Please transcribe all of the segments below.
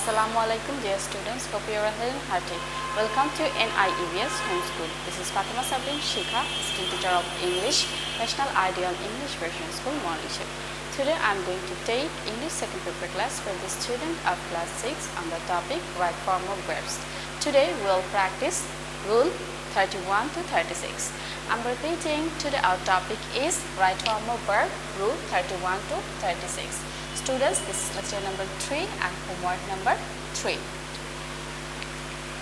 Assalamualaikum dear students, hope you are healthy and hearty. Welcome to NIEVS Homeschool. This is Fatema Sabrin, Shikha, student teacher of English, National Ideal English Version School, Morning Shift. Today I am going to take English second paper class for the student of class 6 on the topic right form of verbs. Today we will practice rule 31 to 36. I am repeating, today our topic is right form of verb, rule 31 to 36. Students, this is lecture number 3 and homework number 3.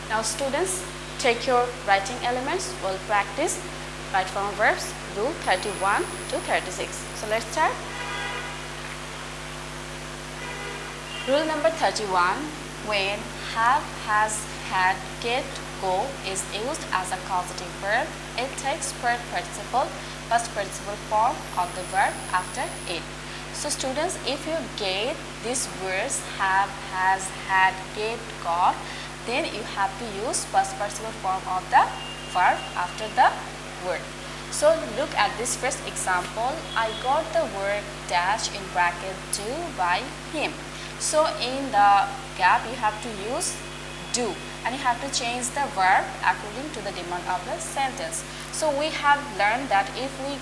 Now students, take your writing elements. We'll practice right form of verbs, rule 31 to 36. So let's start. Rule number 31, when have, has, had, get, go is used as a causative verb, it takes past participle form of the verb after it. So students, if you get these words have, has, had, get, got, then you have to use past participle form of the verb after the word. So look at this first example. I got the word dash in bracket do by him. So in the gap you have to use do and you have to change the verb according to the demand of the sentence. So we have learned that if we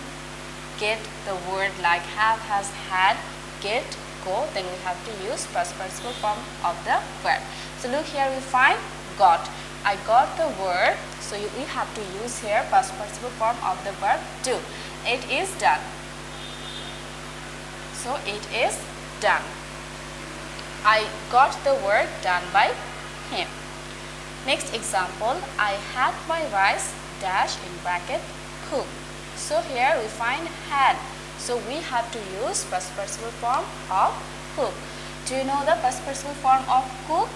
get the word like have, has, had, get, go, then we have to use past participle form of the verb. So look here, we find got. I got the word, so we have to use here past participle form of the verb do. It is done. So it is done. I got the word done by him. Next example, I had my rice dash in bracket cooked. So here we find had. So we have to use past participle form of cook. Do you know the past participle form of cook?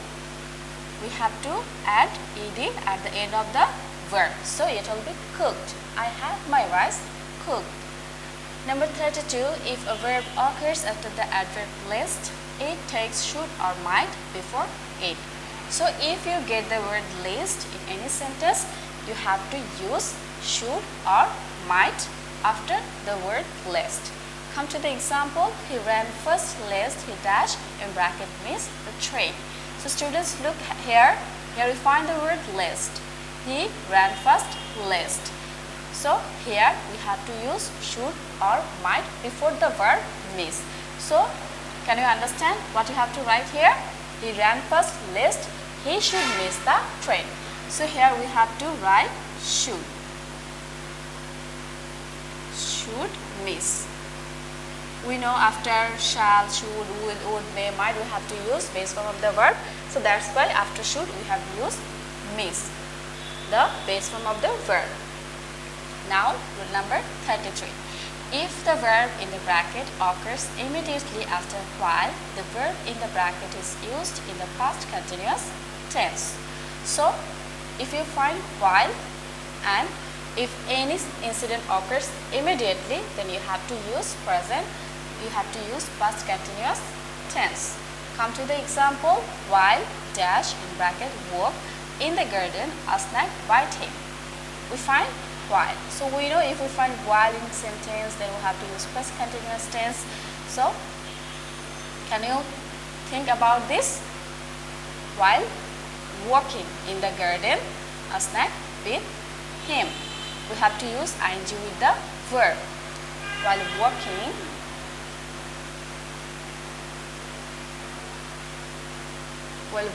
We have to add ed at the end of the verb. So it will be cooked. I had my rice cooked. Number 32, if a verb occurs after the adverb list, it takes should or might before it. So if you get the word list in any sentence, you have to use should or might after the word list. Come to the example, he ran first list, he dash in bracket means the train. So students, look here, we find the word list. He ran first list. So here we have to use should or might before the verb miss. So can you understand what you have to write here? He ran first list, he should miss the train. So here we have to write should. Should miss. We know after shall, should, will, would, may, might, we have to use base form of the verb. So that's why after should we have used miss, the base form of the verb. Now rule number 33. If the verb in the bracket occurs immediately after while, the verb in the bracket is used in the past continuous tense. So if you find while and if any incident occurs immediately, then you have to use present, you have to use past continuous tense. Come to the example, while dash in bracket walk in the garden, a snack bite him. We find while. So we know if we find while in sentence, then we have to use past continuous tense. So can you think about this? While walking in the garden, a snack bit him. We have to use ing with the verb. While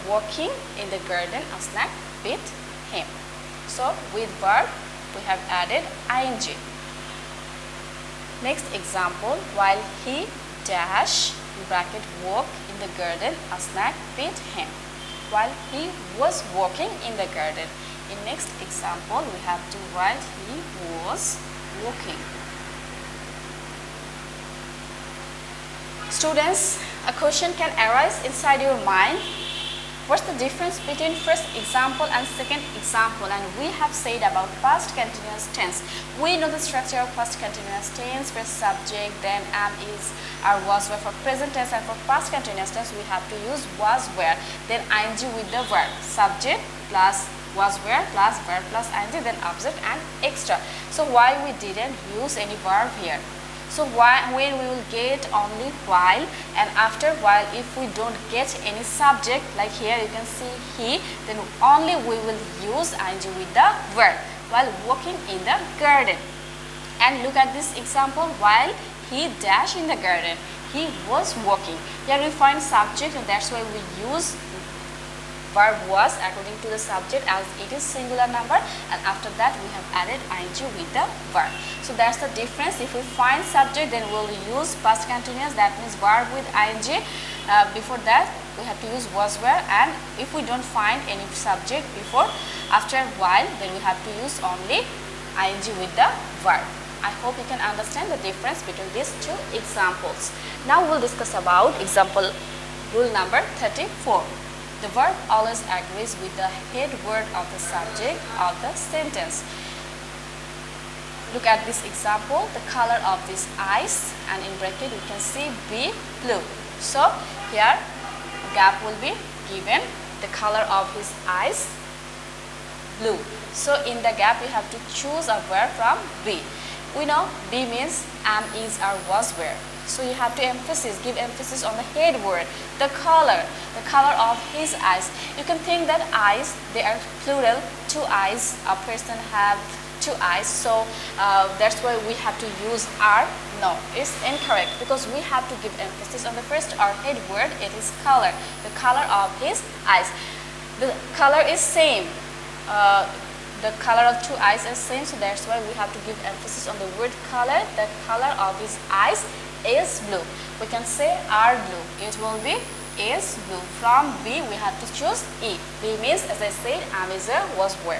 walking in the garden, a snack bit him. So with verb, we have added ing. Next example, while he dash in bracket walk in the garden, a snack bit him. While he was walking in the garden. In next example, we have to write he was walking. Students, a question can arise inside your mind. What's the difference between first example and second example? And we have said about past continuous tense. We know the structure of past continuous tense. First subject, then am, is, or was, were. For present tense and for past continuous tense, we have to use was, were, then ing with the verb. Subject plus was, were plus verb plus ing, then object and extra. So why we didn't use any verb here? So when we will get only while, and after while if we don't get any subject, like here you can see he, then only we will use ing with the verb while walking in the garden. And look at this example, while he dash in the garden, he was walking. Here we find subject, and that's why we use verb was according to the subject as it is singular number, and after that we have added ing with the verb. So that's the difference. If we find subject, then we'll use past continuous, that means verb with ing. Before that we have to use was, were, and if we don't find any subject before, after while, then we have to use only ing with the verb. I hope you can understand the difference between these two examples. Now we'll discuss about example rule number 34. The verb always agrees with the head word of the subject of the sentence. Look at this example, the color of this eyes, and in bracket you can see be blue. So here gap will be given, the color of his eyes blue. So in the gap you have to choose a verb from be. We know be means am, is, or was, were. So you have to give emphasis on the head word, the color of his eyes. You can think that eyes, they are plural, two eyes, a person have two eyes. So that's why we have to use are. No, it's incorrect, because we have to give emphasis on the first or head word, it is color, the color of his eyes. The color is same. The color of two eyes is same, so that's why we have to give emphasis on the word color. The color of his eyes is blue. We can say are blue. It will be is blue. From B we have to choose E. B means, as I said, am, is, was, were.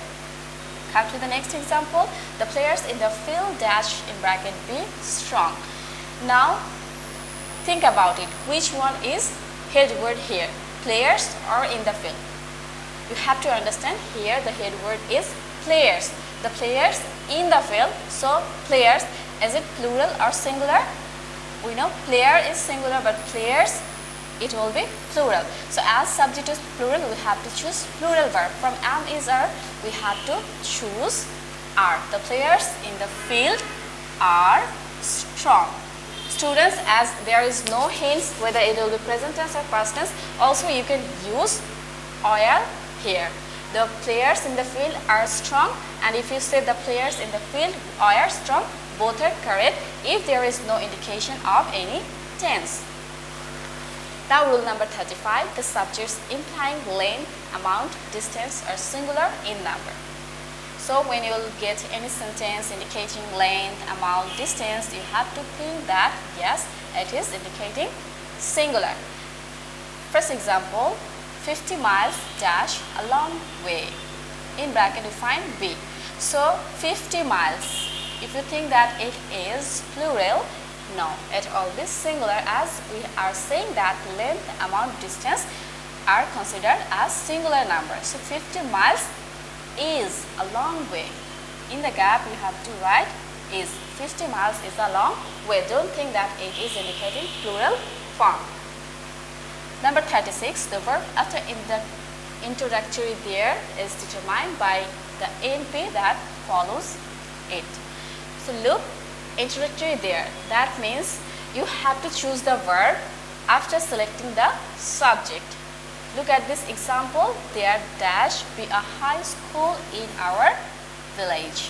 Come to the next example. The players in the field dash in bracket be strong. Now think about it. Which one is head word here? Players or in the field? You have to understand here the head word is players. The players in the field. So players, is it plural or singular? We know player is singular, but players, it will be plural. So as subject is plural, we have to choose plural verb. From am, is, are, we have to choose are. The players in the field are strong. Students, as there is no hints whether it will be present tense or past tense, also you can use oil here. The players in the field are strong, and if you say the players in the field are strong, both are correct if there is no indication of any tense. Now rule number 35, the subjects implying length, amount, distance are singular in number. So when you will get any sentence indicating length, amount, distance, you have to think that yes, it is indicating singular. First example, 50 miles dash a long way. In bracket you find B. So 50 miles. If you think that it is plural, no, it will be singular, as we are saying that length, amount, distance are considered as singular numbers. So 50 miles is a long way. In the gap you have to write is. 50 miles is a long way. Don't think that it is indicating plural form. Number 36, the verb after in the introductory there is determined by the NP that follows it. So look, introductory there, that means you have to choose the verb after selecting the subject. Look at this example, there dash be a high school in our village.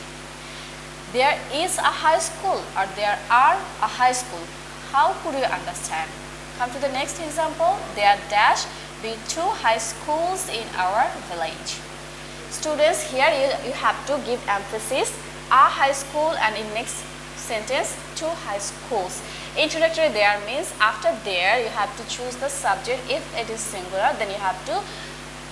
There is a high school, or there are a high school. How could you understand? Come to the next example, there dash be two high schools in our village. Students, here you have to give emphasis a high school, and in next sentence two high schools. Introductory there means after there you have to choose the subject. If it is singular, then you have to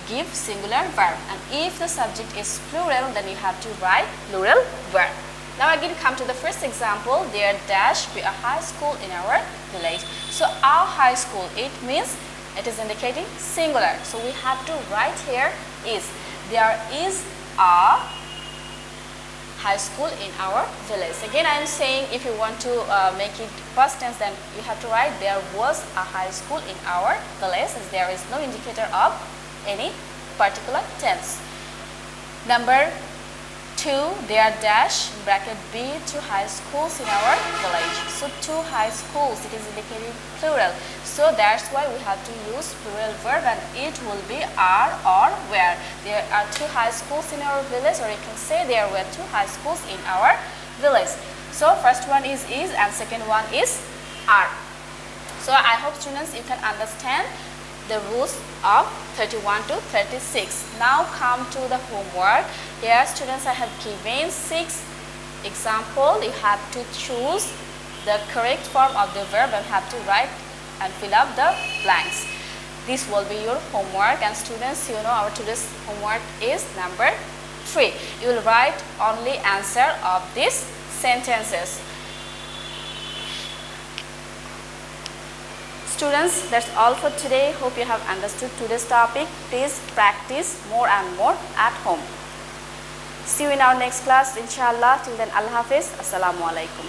give singular verb, and if the subject is plural, then you have to write plural verb. Now again come to the first example, there dash be a high school in our village. So our high school, it means it is indicating singular, so we have to write here is. There is a high school in our village. Again I am saying, if you want to make it past tense, then you have to write there was a high school in our village, as there is no indicator of any particular tense. Number 2, there are dash in bracket B, 2 high schools in our village. So 2 high schools, it is indicating plural. So that's why we have to use plural verb, and it will be are or were. There are 2 high schools in our village, or you can say there were 2 high schools in our village. So first one is and second one is are. So I hope students you can understand the rules of 31 to 36. Now come to the homework. Here students, I have given 6 examples. You have to choose the correct form of the verb and have to write and fill up the blanks. This will be your homework, and students, you know our today's homework is number 3. You will write only answer of these sentences. Students, that's all for today. Hope you have understood today's topic. Please practice more and more at home. See you in our next class, inshallah. Till then, Allah Hafiz. Assalamu alaikum.